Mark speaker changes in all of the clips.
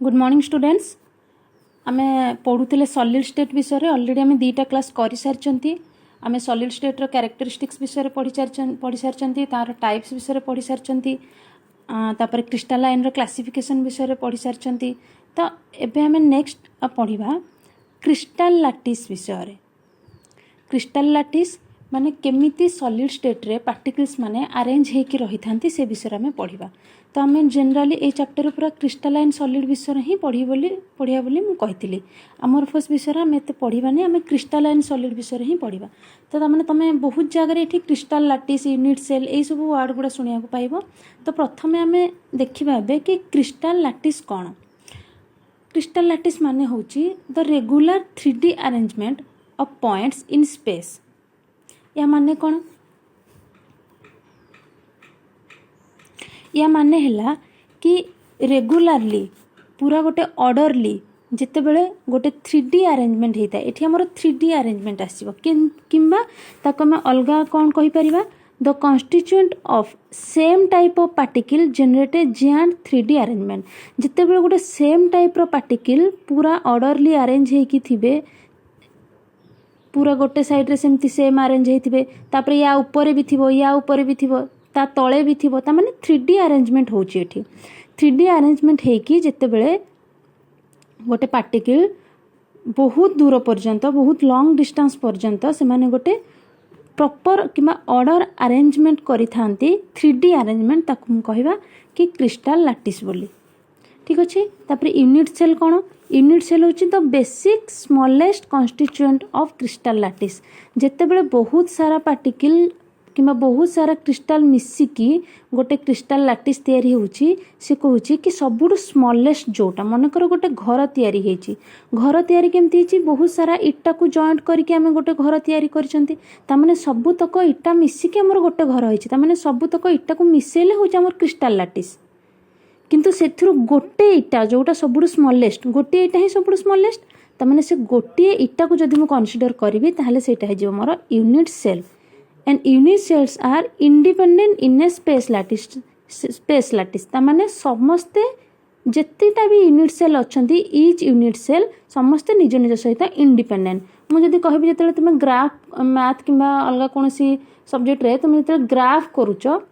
Speaker 1: Good morning students. आमे पढ़ुले solid state विषय already आमे दीटा क्लास कर सारी। आमे सॉलिड स्टेट रो कैरेक्टरिस्टिक्स विषय पढ़ी सारी, तार टाइप्स विषय पढ़ी सारी, तापर क्रिस्टालाइन रो क्लासिफिकेशन विषय पढ़ी सारी। तो एबे आमे नेक्स्ट पढ़िबा क्रिस्टाल लैटिस विषय। क्रिस्टाल लैटिस माने केमिति सॉलिड स्टेट रे पार्टिकल्स माने अरेंज हेकि रही थांती से विषय में पढ़िबा। तो आम जेनराली ए चैप्टर पूरा क्रिस्टालाइन सॉलिड विषय ही पढ़िया बोली मु कहितली। आमर फर्स्ट विषय आम एत पढ़ानी, आम क्रिस्टालाइन सॉलिड विषय ही पढ़ा। तो तमें तुम बहुत जगह ये क्रिस्टाल लैटिस, यूनिट सेल यही सब वर्ड गुड़ा शुणा पाइब। तो प्रथम आम देखा कि क्रिस्टाल लैटिस कौन। क्रिस्टाल लैटिस माने होची the regular 3D arrangement of points in space. या माने कौन? या माने हैला कि रेगुलारली पूरा गोटे ऑर्डरली जिते बेले गोटे 3D अरेंजमेंट होता है। ये आमर 3D अरेंजमेंट आसो किंबा ताको आम अलग कौन कहि परिबा, the constituent of same type of particle generate a giant 3D arrangement. जिते बेले गोटे सेम टाइप रो पार्टिकल पूरा ऑर्डरली अरेंज होइकी थिबे, पूरा गोटे साइड रे सेमती सेम अरेंज होइथिबे, तापर या ऊपर भी थिबो, या ऊपर भी थिबो, ता तले भी थिबो, ता माने 3D अरेंजमेंट होची एठी। 3D अरेंजमेंट हेकी जेते बेले गोटे पार्टिकल बहुत दूर पर्यंत, बहुत लॉन्ग डिस्टेंस पर्यंत से माने गोटे प्रॉपर किमा ऑर्डर अरेंजमेंट करि थांती 3D अरेंजमेंट, ताकू कहबा कि क्रिस्टल लैटिस बोली। ठीक अच्छे। तापर यूनिट सेल कौन? यूनिट सेल होची the basic smallest constituent of crystal lattice. जेते बेले बहुत सारा पार्टिकल किंबा बहुत सारा क्रिस्टल मिसिकी गोटे क्रिस्टल लैटिस तैयारी होची, से कहूची कि सबुठु स्मॉलेस्ट जोटा मनकर गोटे घर तैयारी हेची। घर तैयारी केमती हेची? बहुत सारा इटा को जॉइंट करके आमे गोटे घर तैयारी करछंती। ता माने सबुतक इटा मिसिकी हमर गोटे घर होईची। ता माने सबुतक इटा को मिसेले होची हमर क्रिस्टल लैटिस। किंतु सेथिरु गोटे इटा जोटा सबुठु स्मॉलेस्ट, गोटे इटा ही सबुठु स्मॉलेस्ट, ता माने से गोटे इटा को जदि मु कंसीडर करबी ताहले सेटा हे जे हमर unit cell. And unit cells are independent in a space lattice. ता माने समस्ते जेतेटा भी यूनिट सेल अछंती, ईच यूनिट सेल समस्ते निज निज सहित इंडिपेंडेंट। मु जदि कहबी जेतेले तुमे ग्राफ मैथ किंबा अलग कोनसी सब्जेक्ट रे तुमे जेतेले ग्राफ करूचो,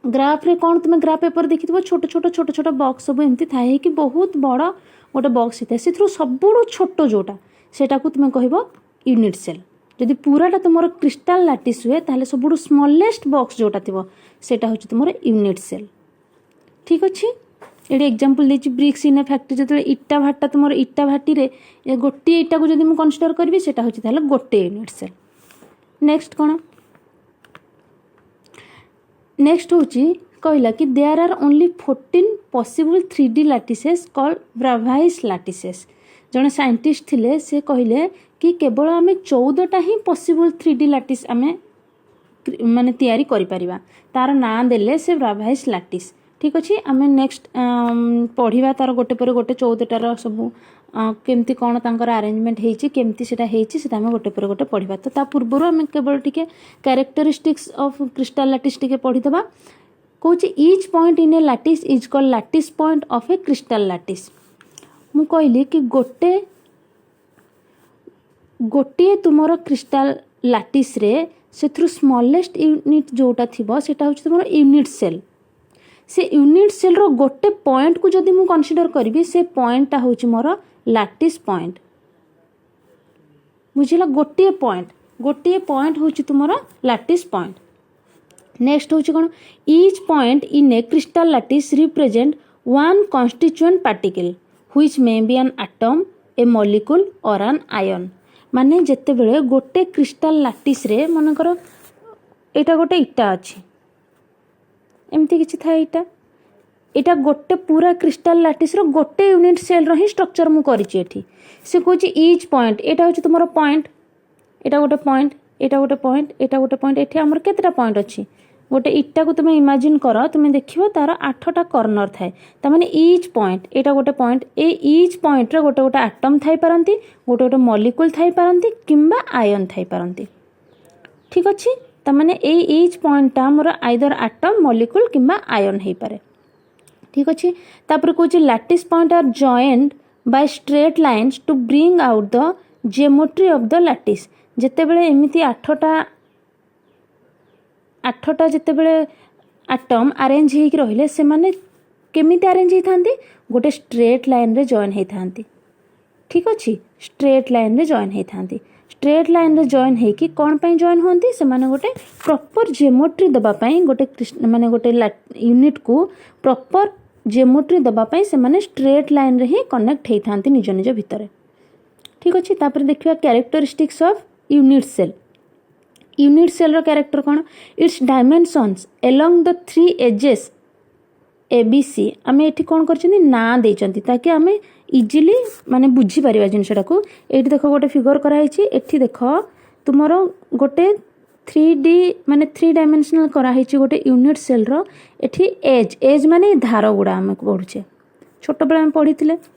Speaker 1: ग्राफ रे कौन तुम ग्राफ पेपर देखी छोट छोट बॉक्स सब एमती थाए कि बहुत बड़ गोटे बॉक्स होता है, से सबुठु छोट जोटा सेटा को तुम कहब यूनिट सेल। जदि पूराटा तुम क्रिस्टल लैटिस हुए ताहले सबुठु स्मॉलेस्ट बॉक्स जोटा थिबो सेटा होची तुम यूनिट सेल। ठीक अच्छे। ये एग्जांपल देछि ब्रिक्स इन ए फैक्ट्री। जते इटा भाटा तुम इटा भाटी रे गोटे इटा को जदि मु कंसीडर करबी सेटा होची ताहले गोटे यूनिट सेल। नेक्स्ट कौन? नेक्स्ट होची कहला कि there are only 14 possible 3D lattices called Bravais lattices. जने साइंटिस्ट थिले से कहले कि केवल आमे 14टा ही पॉसिबल 3D लैटिस आमे माने तैयारी करि परिबा, तार नाम देले से ब्राभाइस लैटिस। ठीक अछि। आमे नेक्स्ट पढ़िबा तार गोटे पर गोटे 14टा रो सब केमती कौन तांकर अरेंजमेंट हेची, केमती सेटा हेची, सेटा आमे गोटे पर गोटे पढ़िबा। तो ता पूर्वरु आमे केवल टिके कैरेक्टरिस्टिक्स ऑफ क्रिस्टल लैटिस टिके पढ़ी दबा। कहूची each point in a lattice is called lattice point of a crystal lattice. मु कहली कि गोटे तुमरो क्रिस्टल लैटिस रे सेथरु स्मॉलेस्ट यूनिट जोटा थिबो सेटा होची तुमरो यूनिट सेल। से यूनिट सेल रो गोटे पॉइंट को जदि मु कंसीडर करबी, से पॉइंटटा होची मोर लैटिस पॉइंट। बुझिला? गोटे पॉइंट होची तुमरो लैटिस पॉइंट। नेक्स्ट होची कोन? Each point in a crystal lattice represent one constituent particle which may be an atom, a molecule or an ion. माने जेते बेले गोटे क्रिस्टल लैटिस रे मनकर एटा गोटे इटा अछि, एमती किछि थाए इटा, एटा गोटे पूरा क्रिस्टल लैटिस रो गोटे यूनिट सेल रो ही स्ट्रक्चर मु करिछि एठी। से कहूछि ईच पॉइंट, एटा होछि तुमरो पॉइंट, एटा गोटे पॉइंट, एटा गोटे पॉइंट, एटा गोटे पॉइंट। एठी हमर केतेटा पॉइंट अछि? गोटे इटा को तुम इमेजिन कर, तुम देखिबो तार 8टा कॉर्नर थाए। ता माने ईच पॉइंट, एटा गोटे पॉइंट, ए ईच पॉइंट रे गोटे गोटे एटम थाई पारंती, गोटे गोटे मॉलिक्यूल थाई पारंती, किंबा आयन थाई पारंती। ठीक अछि। ता माने ए ईच पॉइंट ता हमर आइदर एटम, मॉलिक्यूल किंबा आयन हेई पारे। ठीक अच्छे तापर कौच lattice point are joined by straight lines to bring out the geometry of the lattice जेतेबेले एमिति आठटा जेतेबेले आटम अरेंज होइक रहिले से माने केमिति अरेंज होइथांती गोटे स्ट्रेट लाइन रे जॉइन होइथांती ठीक अच्छे स्ट्रेट लाइन रे जॉइन होइथांती स्ट्रेट लाइन रे जॉइन होइकी कौन पई जॉइन होंती से माने गोटे प्रॉपर जियोमेट्री दबा पई गोटे माने गोटे यूनिट को प्रॉपर जियोमेट्री दबा पई से माने स्ट्रेट लाइन रे ही कनेक्ट होइथांती निज निज भितरे ठीक अच्छे तापर देखिया कैरेक्टरिस्टिक्स ऑफ यूनिट सेल रो कैरेक्टर कौन its dimensions along the 3 axes A B C आम ये कौन कर ना देती ताकि आम इजिली माने बुझी पारिबा जिनसटा को एठी देख गोटे फिगर कराई एठी देख तुमर गोटे 3D माने 3 डायमेंशनल कराई गोटे यूनिट सेल रो एठी एज माने धार गुड़ा आम पढ़ुचे छोट बेला आम पढ़ी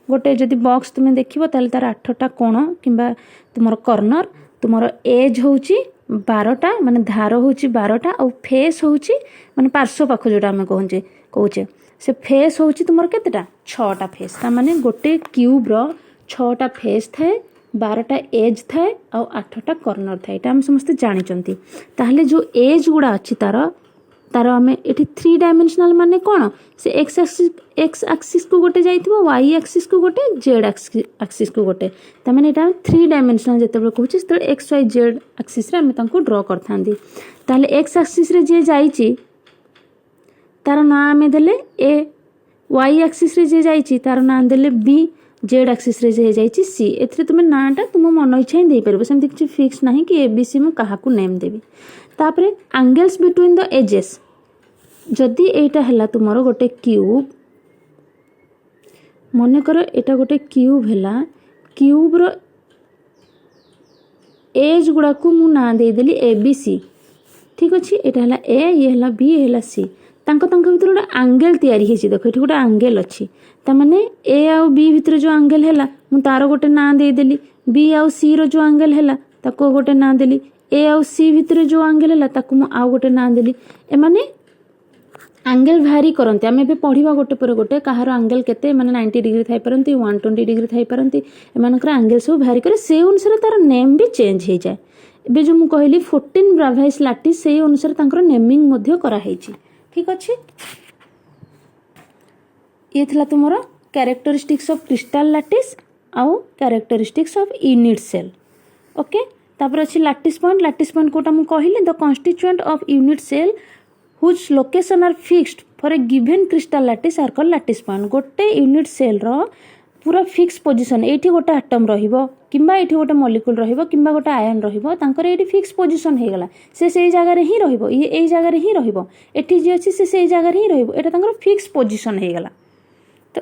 Speaker 1: गोटे जदि बॉक्स तुम देखिबो ताले तार 8टा कोण किंबा तुमर कॉर्नर तुमर एज होउची 12टा माने धार होउची 12टा और फेस होउची माने पार्श्व पाख जोटा आम कहूचे से फेस होउची तुमर केतेटा 6टा फेस ता माने गोटे क्यूब रो 6टा फेस थाए 12टा एज थाए और 8टा कॉर्नर थाए एटा हम समस्त जानि चंती ताहले जो एज गुड़ा अछि तार आमे एठी 3 डायमेंशनल माने कोन से एक्स एक्सिस को गोटे जाइथिबो वाई एक्सिस को गोटे जेड एक्सिस को गोटे त माने एटा 3 डायमेंशनल जेतेबे कहूची त एक्स वाई जेड एक्सिस रे आमे तांको ड्रा करथांदी ताहले एक्स एक्सिस रे जे जाइची तार ना आमे देले ए वाई एक्सिस रे जे जाइची तार ना देले बी जेड एक्सिस रे जे जाइची सी एथरे तुमे नाटा तुम मन इच्छा ही दे परबो सेमति किछि फिक्स नाही कि एबीसी मु काहाकू नेम देबी तापरे एंगल्स बिटवीन द एजेस जदि एटा हला तुमरो गोटे क्यूब मने कर एटा गोटे क्यूब हला क्यूब रो एज गुड़ा को मु ना दे देली एबीसी ठीक अछि एटा हला ए ये हला बी ये हला सी तांको भीतर गोटे एंगल तैयारी हेछि देखो एठी गोटे एंगल अछि ता माने ए आउ बी भीतर जो एंगल हला मु तारो गोटे ना दे देली बी आउ सी रो जो एंगल हला ताको गोटे ना देली ए आउ सी भीतर जो एंगल हला ताको मु आउ गोटे ना देली ए माने एंगल भारी करते आम ए पढ़ा गोटे पर गोटे कहार एंगल केते माने 90 डिग्री थाई परंती 120 डिग्री थाई परंती एमानकर एंगल सब भारी करे से अनुसार तार नेम भी चेंज हो जाए एबे जो मु कहली 14 ब्रावाइस लैटिस से अनुसार तांकर नेमिंग मध्य करा हेछि ठीक अछि ये थला तुमरो कैरेक्टरिस्टिक्स ऑफ क्रिस्टल लैटिस आउ characteristics of unit cell okay तापर अछि लैटिस पॉइंट कोटा मु कहली the constituent of unit cell whose location are fixed for a given crystal lattice are called lattice point गोटे यूनिट सेल रो पूरा fix position एठी गोटे एटम रहिबो किंबा एठी गोटे मॉलिक्यूल रहिबो किंबा गोटे आयन रहिबो तांकर एठी फिक्स पोजीशन हे गला से सेई जगह रे ही रहिबो ये एई जगह रे ही रहिबो एठी जे अछि से सेई जगह रे ही रहिबो एटा तांकर फिक्स पोजीशन हे गला तो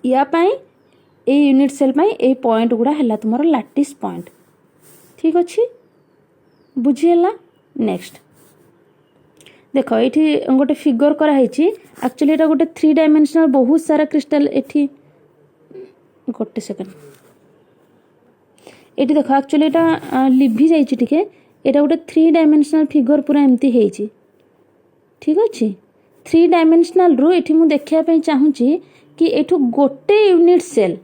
Speaker 1: या पई ए यूनिट सेल पई ए पॉइंट गुडा हला तुमरो लैटिस पॉइंट ठीक अछि बुझियला नेक्स्ट देख ये गोटे फिगर कराई एक्चुअली एटा गोटे 3 डायमेंशनल बहुत सारा क्रिस्टल एठी गोटे सेकंड एठी देख एक्चुअली एटा लिभि जाइछि टिके एटा गोटे 3 डायमेंशनल फिगर पूरा एमती हेछि ठीक अछि 3 डायमेंशनल रो एठी मु देखिया पई चाहूची कि एठु गोटे यूनिट सेल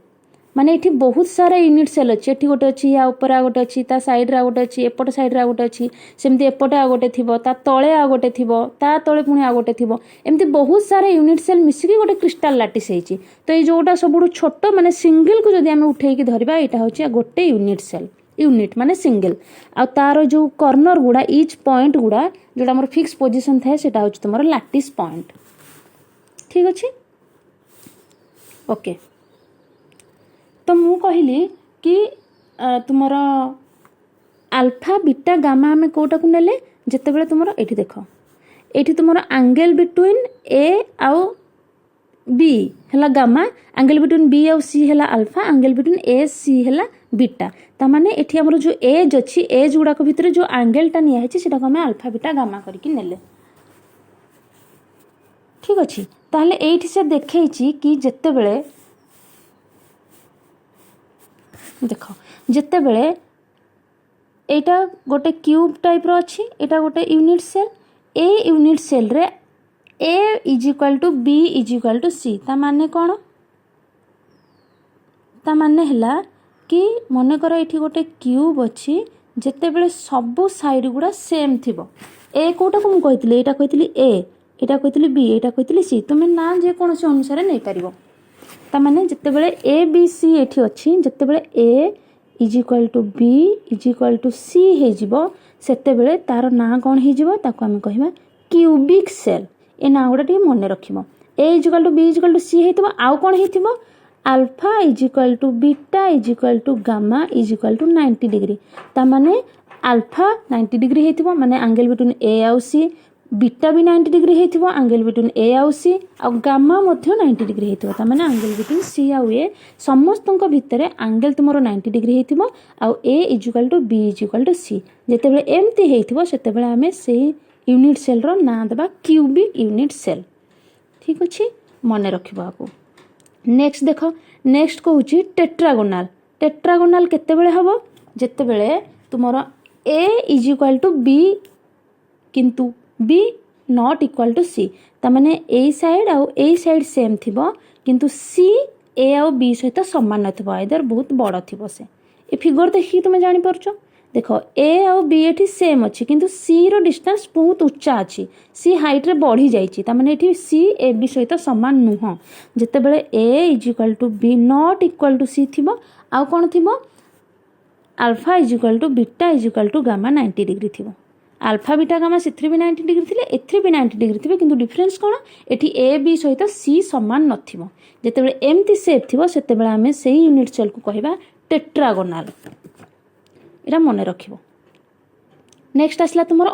Speaker 1: माने एठी बहुत सारा यूनिट सेल अछि एठी गोटे अछि या ऊपर आ गोटे अछि ता साइड रा गोटे अछि एपट साइड रा गोटे अछि सेमति एपटे आ गोटे थिबो ता तळे आ गोटे थिबो ता तळे पुणी आ गोटे थिबो एमति बहुत सारा यूनिट सेल मिसिकी गोटे क्रिस्टल लैटिस हेछि तो ए जोटा सबुडु छोटो माने सिंगल को जदि हमें उठेई की धरिबा एटा होछि गोटे यूनिट सेल यूनिट माने सिंगल आ तारो जो कॉर्नर गुडा ईच पॉइंट गुडा जोटा हमर फिक्स पोजीशन थाए सेटा होछि तुमरो लैटिस पॉइंट ठीक अछि ओके तो मु कहली कि तुमरो अल्फा बीटा गामा हमें कोटा को नेले जते बेले तुमरो एठी देखो एठी तुमरो एंगल बिटवीन ए आउ बी हला गामा एंगल बिटवीन बी आउ सी हला अल्फा एंगल बिटवीन ए सी हला बीटा ता माने एठी हमरो जो एज अछि एज गुडा को भितरे जो एंगल टा निया हेछि सेटा को हमें अल्फा बीटा गामा करी कि नेले ठीक अछि ताहले एठी से देखैछि कि जते बेले देख जिते बेले एटा गोटे क्यूब टाइप रो अछि एटा गोटे यूनिट सेल ए यूनिट सेल रे A is equal to B is equal to C ता माने कौन ता माने है कि मनकर ये गोटे क्यूब अच्छी जितेबले सबू साइड गुड़ा सेम थी ए कौटा को मुझे यहाँ कही ए यहाँ कही बी यहाँ कही सी तुम्हें ना जेकोसी अनुसार नहीं पार ताने जितेबले ए बी सी ये अच्छी जितेबले A is equal to B is equal to C होते तार ना कौन होमें कह क्यूबिक सेल ए ना गुड़ा टे मन रख A is equal to B is equal to C हो आउ कौन हो alpha is equal to beta is equal to gamma is equal to 90 degree ताने अल्फा 90 डिग्री होती माने एंगल बिटवीन ए आउ सी बीटा भी 90 डिग्री होती एंगल बिटवीन ए आउ सी आ गामा 90 डिग्री होती ताने एंगल बिटवीन सी आउ ए समस्त भितर एंगल तुमर 90 डिग्री होती आउ A is equal to B is equal to C जितेबाला एमती होते आम से यूनिट सेल रो ना देबा क्यूबिक यूनिट सेल ठीक अच्छे मन रखा आपको नेक्स्ट देख नेक्स्ट कहूँ टेट्रागोनाल टेट्रागोनाल केतेबेले हबो जेतेबेले तुमर A is equal to B किंतु बी नॉट इक्वाल टू सी ताने ए साइड आउ ए साइड सेम थिबो किंतु सी ए आउ बी सहित समान नथिबो आइदर बहुत बड़ थिबो से ए फिगर देखि तुम जानि परछो देख ए आउ बी एठी सेम अच्छी किंतु सी रो डिस्टेंस बहुत उच्चा अच्छी सी हाइट रे बढ़ी जाइछि ताने एठी सी ए बी सहित समान नुह जेतेबेले A is equal to B not equal to C थिबो आउ कोन थिबो alpha is equal to beta is equal to gamma 90 degree थिबो अल्फा बीटा गामा से भी 90 डिग्री थिले एथरे भी 90 डिग्री थिबे किंतु डिफरेंस कोन एठी ए बी सहित सी समान नथिबो जेतेबेले एमती शेप थिबो सेतेबेले आमे सेही यूनिट सेल को कहबा टेट्रागोनाल एरा मन रखिबो नेक्स्ट आसला तुमर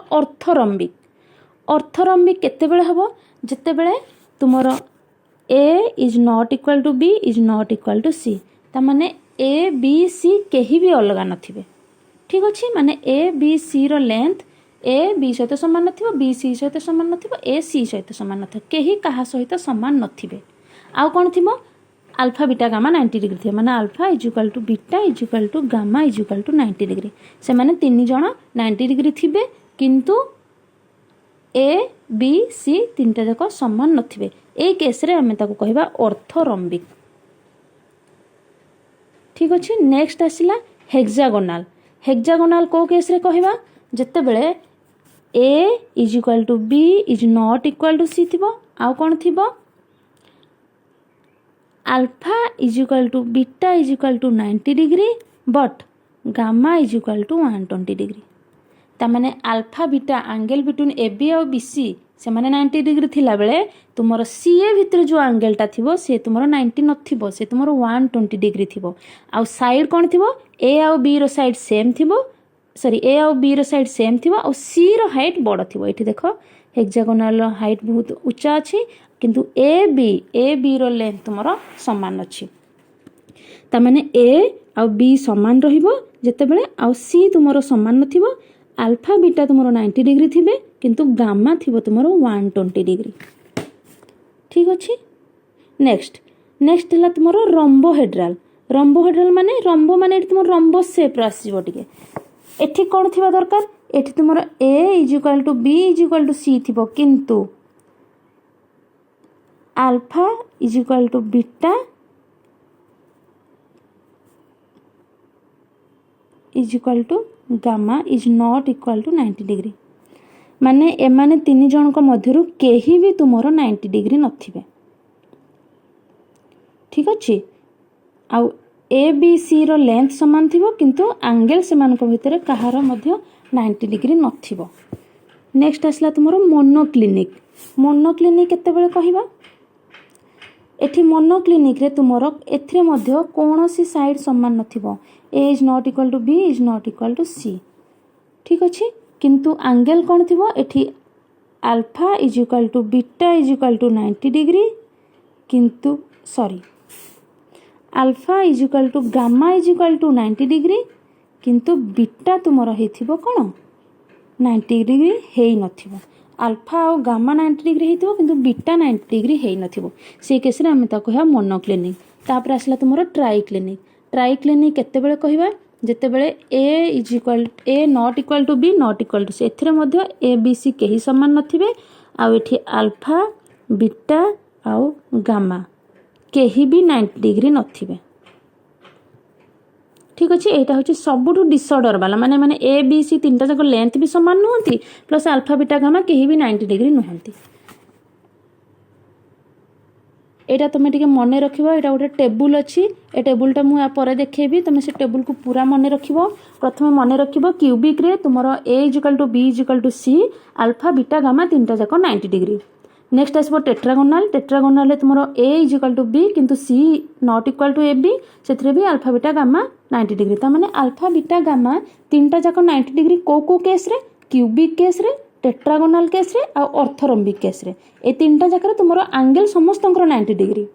Speaker 1: ऑर्थोरम्बिक केतेबेले हबो जेतेबेले तुमर A is not equal to B is not equal to C ता माने ए बी सी केही भी अलग नथिबे ठीक अच्छे माने ए बी सी रो लेंथ ए बी सहित समान नथिबो बी सी सहित समान नथिबो ए सी सहित समान नथिबो केही काहा सहित समान नथिबे आउ कोन थिबो अल्फा बीटा गामा 90 डिग्री थे माने alpha is equal to beta is equal to gamma is equal to 90 degree से माने तीन जण 90 डिग्री थिबे किंतु ए बी सी तीनटा जाक समान नथिबे ए केस रे हमें ताको कहबा ऑर्थोरम्बिक ठीक अच्छे नेक्स्ट आसला हेक्सागोनाल को केस रे कहबा जत्ते बेले A is equal to B is not equal to C थिबो आउ कोन थिबो alpha is equal to beta is equal to 90 degree but gamma is equal to 120 degree तामाने alpha beta angle between A B और B C से माने 90 degree थिला बेले तुमरो सी ए भितर जो एंगलटा थिबो से तुमरो 90 नथिबो से तुमरो 120 डिग्री थिबो आउ साइड कोन थिबो ए और बी रो साइड सेम थिबो सॉरी ए और बी रो साइड सेम थिबो और सी रो हाइट बड़ थिबो एठी देखो हेक्सागोनाल रो हाइट बहुत ऊंचा अछि किंतु ए बी रो लेंथ तुमरो समान अछि तामाने ए और बी समान रहिबो जेतेबेले आउ सी तुमरो समान नथिबो अल्फा बीटा तुमरो 90 डिग्री थिबे किंतु गामा थिबो तुमरो 120 डिग्री ठीक अछि नेक्स्ट हला तुमरो रंबोहेड्रल माने एठी तुमरो रंबो शेप रो आसीबो टिके एठी कोन थिबा दरकार एठी तुमरो A is equal to B is equal to C थिबो किंतु alpha is equal to beta is equal to gamma is not equal to 90 degree माने एमाने तीन जन को मध्यरु केही भी तुमरो 90 डिग्री नथिबे ठीक अछि आउ ए बी सी रो लेंथ समान थिबो किंतु एंगल समान को भितर कहार मध्य 90 डिग्री नथिबो नेक्स्ट आसला तुमरो मोनोक्लिनिक केते बेले कहिबा एठी मोनोक्लिनिक रे तुमरो एथरे मध्य कोनोसी साइड समान नथिबो A is not equal to B is not equal to C ठीक अछि किंतु एंगल कोन थिबो एठी alpha is equal to beta is equal to 90 degree किंतु sorry alpha is equal to gamma is equal to 90 degree किंतु beta तुमरो हेथिबो कोन 90 डिग्री हेई नथिबो अल्फा और गामा 90 डिग्री हेथिबो किंतु बीटा 90 डिग्री हेई नथिबो से केस रे हम ता कहया मोनोक्लिनिक तापर आसला तुमरो ट्राइक्लिनिक केते बेले कहबा जेते बेले A is equal A not equal to B not equal to C एथरे मध्य ए बी सी केही समान नथिबे आउ एठी अल्फा बीटा आउ गामा केही भी 90 डिग्री नथिबे। ठीक अच्छे यहाँ हूँ सबुठ डिसऑर्डर वाला माने माने ए बी सी तीन जाक लेंथ भी समान नुहति प्लस अल्फा बीटा गामा कहीं भी 90 डिग्री नुहति। एटा तुम टे मन रख यहाँ गोटे टेबुल अच्छी ए टेबुलटा मुझे देखेबी तुम से टेबुल को पूरा मन रख। प्रथम मन रख क्यूबिक रे तुम A is equal to B is equal to C alpha beta gamma तीन जाक 90 डिग्री। नेक्स्ट आसो टेट्रागोनाल टेट्रागोनाल तुम ए इजिकल टू बी किंतु C not equal to A B से भी अल्फा बीटा गामा 90 डिग्री। तो मैंने अल्फा बीटा गामा तीन जाक 90 डिग्री को केस रे क्यूबिक केस रे टेट्रागोनाल केस रे आ ऑर्थोरोम्बिक केस रे ए तीनटा जाकर तुम एंगल समस्त 90 डिग्री।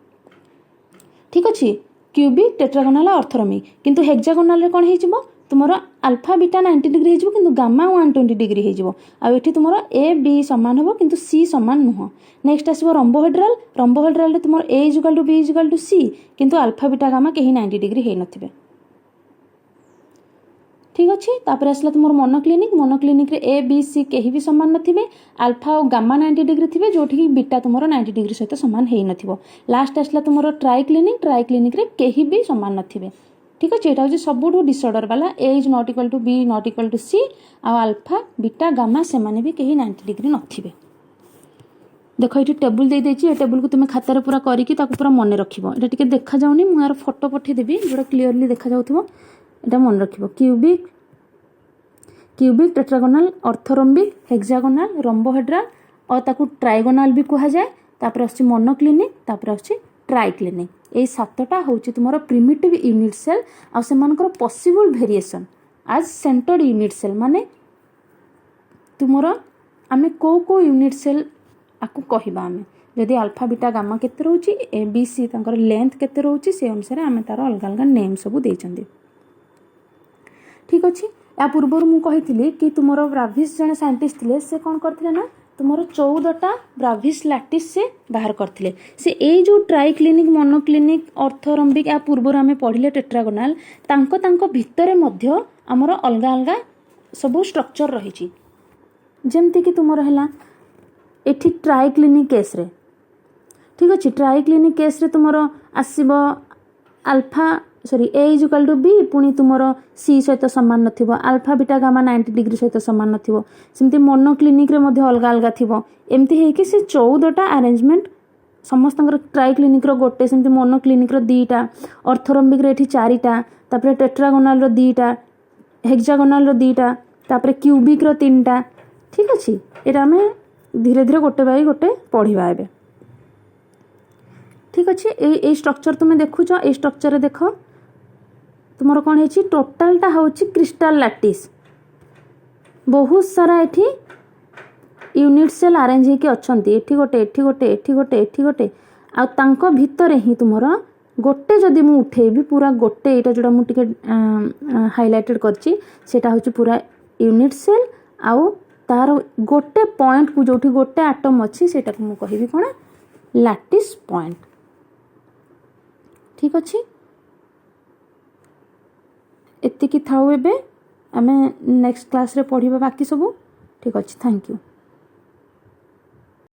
Speaker 1: ठीक अच्छे क्यूबिक टेट्रागोनाल ऑर्थोरोमिक किंतु हेक्सागोनाल रे कौन हो तुम अल्फा बीटा 90 डिग्री हो किंतु गामा 120 डिग्री हो आठी तुम ए बी सामान हम किंतु सी सामान नुह। नेक्स्ट आसो रंबोहेड्राल रंबोहेड्राल रे तुम A is equal to B is equal to C किंतु अल्फा बीटा गामा कहीं 90 डिग्री हो नथिबे। ठीक अच्छे तापर आसला तुम मोनोक्लिनिक रे ए बी सी कहीं भी सामान नथिबे अल्फा और गामा 90 डिग्री थिबे जोठी बीटा तुम 90 डिग्री सहित सामान हेई नथिबो। लास्ट आसला तुम ट्राइक्लिनिक रे कहीं भी सामान नथिबे। ठीक अच्छे यहाँ हूँ सबुठ डिसऑर्डर वाला A is not equal to B not equal to C आ अल्फा बीटा गामा से माने भी कहीं 90 डिग्री नथिबे। देख ये टेबुल दे देछि ए टेबुल को तुम खातार पूरा करिकी ताको पूरा मन रखिबो। एटा टिके देखा जाउनी मु यार फोटो पठे देबी जोटा क्लियरली देखा जाउथबो एटा मन रखिबो। क्यूबिक टेट्रागोनाल ऑर्थोरोम्बिक हेक्सागोनाल रंबोहेड्राल और ताकू ट्राइगोनाल भी कहा जाए। तापर आछि मोनोक्लिनिक तापर आछि ट्राइक्लिनिक ए सातटा होछि तुमरो प्रिमिटिव यूनिट सेल आ सेमानकर पॉसिबल वेरिएशन आज सेंटर्ड यूनिट सेल माने तुमरो आमे को यूनिट सेल आकु कहिबा आमे जदि अल्फा बीटा गामा केते रहउछि ए बी सी तांकर लेंथ केते रहउछि से अनुसार आमे तार अलग अलग नेम सब देइछन्ती। ठीक अछि या पूर्व मु कहिथिली कि तुमरो ब्राविस जने साइंटिस्ट थिले से कोन करथिले ना तुमरो 14टा ब्राविस लैटिस से बाहर करथिले। से ए जो ट्राइक्लिनिक मोनोक्लिनिक ऑर्थोरोम्बिक या पूर्व आमे पढिले टेट्रागोनाल तांको तांको भितरे मध्य हमरो अलग अलग सब स्ट्रक्चर रहिछि। जेमति कि तुमरो हला एठी ट्राइक्लिनिक केस रे ठीक अछि ट्राइक्लिनिक केस रे तुमरो आसीबो alpha sorry A is equal to B पुणी तुमरो सी सहित सामान नथिबो अल्फा बीटा गामा 90 डिग्री सहित सामान नथिबो सेमति मोनोक्लिनिक रे मध्ये अलग अलग थिबो एमति हे कि से 14टा अरेंजमेंट समस्तंकर ट्राइक्लिनिक रो गोटे सेमति मोनोक्लिनिक रो 2टा ऑर्थोरोम्बिक रे एठी 4टा तापर टेट्रागोनाल रो 2टा हेक्सागोनाल रो 2टा तापर क्यूबिक रो 3टा। ठीक अछि एटा हमें धीरे धीरे गोटे बाई गोटे पढ़िबा एबे। ठीक अच्छे ए स्ट्रक्चर तुम्हें देखुच ए स्ट्रक्चर देख तुमर कौन है टोटालटा हूँ क्रिस्टाल लैटिस बहुत सारा एठी यूनिट सेल अरेंज होकर अच्छा एठी गोटे एठी गोटे एठी गोटे एठी गोटे आ तांको भितरे ही तुमर गोटे जदि मु उठेबी पूरा गोटे एटा जोड़ा मु टिके हाइलाइटेड करछि सेटा हूँ पूरा यूनिट सेल आउ तार गोटे पॉइंट को जोठी गोटे एटम अच्छी सेटा को मु कहिबी कोन लैटिस पॉइंट। ठीक अच्छे एतिकी थाउ एबे आमे नेक्स्ट क्लास रे पढ़िबा बाकी सब। ठीक अच्छे थैंक यू।